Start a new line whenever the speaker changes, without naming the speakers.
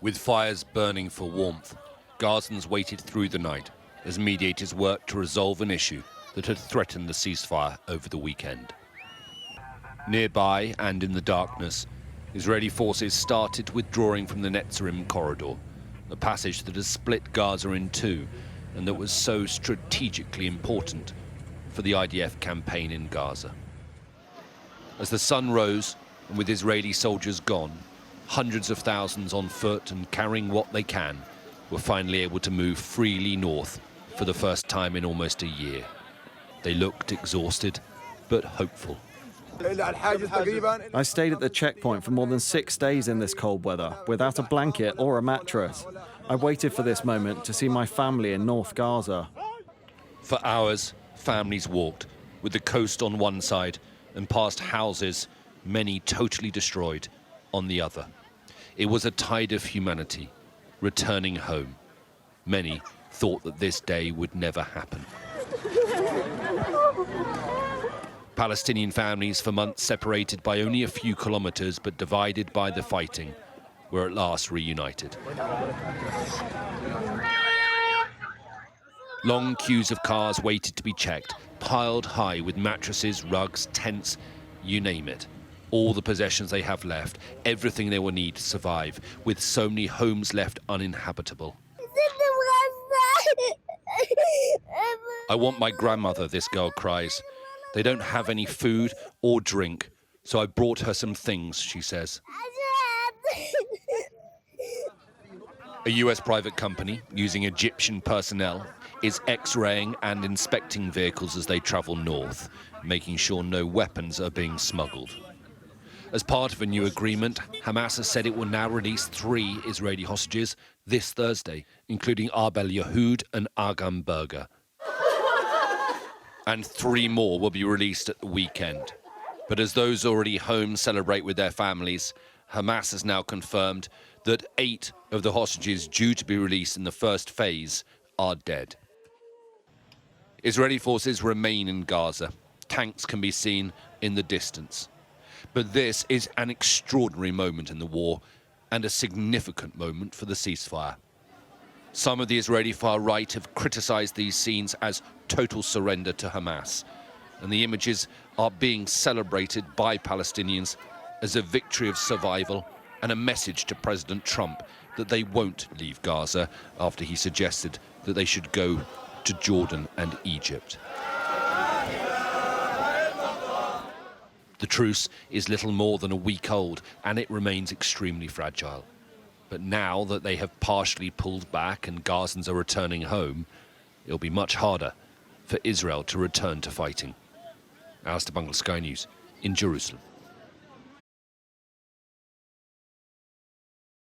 With fires burning for warmth, Gazans waited through the night as mediators worked to resolve an issue that had threatened the ceasefire over the weekend. Nearby and in the darkness, Israeli forces started withdrawing from the Netzarim corridor, a passage that has split Gaza in two and that was so strategically important for the IDF campaign in Gaza. As the sun rose and with Israeli soldiers gone, hundreds of thousands on foot and carrying what they can were finally able to move freely north for the first time in almost a year. They looked exhausted, but hopeful.
I stayed at the checkpoint for more than 6 days in this cold weather, without a blanket or a mattress. I waited for this moment to see my family in North Gaza.
For hours, families walked, with the coast on one side and past houses, many totally destroyed, on the other. It was a tide of humanity, returning home. Many thought that this day would never happen. Palestinian families, for months separated by only a few kilometers but divided by the fighting, were at last reunited. Long queues of cars waited to be checked, piled high with mattresses, rugs, tents, you name it. All the possessions they have left, everything they will need to survive, with so many homes left uninhabitable. I want my grandmother, this girl cries. They don't have any food or drink, so I brought her some things, she says. A US private company, using Egyptian personnel, is X-raying and inspecting vehicles as they travel north, making sure no weapons are being smuggled. As part of a new agreement, Hamas has said it will now release 3 Israeli hostages this Thursday, including Arbel Yehud and Agam Berger. And 3 more will be released at the weekend. But as those already home celebrate with their families, Hamas has now confirmed that 8 of the hostages due to be released in the first phase are dead. Israeli forces remain in Gaza. Tanks can be seen in the distance. But this is an extraordinary moment in the war and a significant moment for the ceasefire. Some of the Israeli far right have criticized these scenes as total surrender to Hamas, and the images are being celebrated by Palestinians as a victory of survival and a message to President Trump that they won't leave Gaza after he suggested that they should go to Jordan and Egypt. The truce is little more than a week old, and it remains extremely fragile. But now that they have partially pulled back and Gazans are returning home, it'll be much harder for Israel to return to fighting. Alistair Bungle, Sky News, in Jerusalem.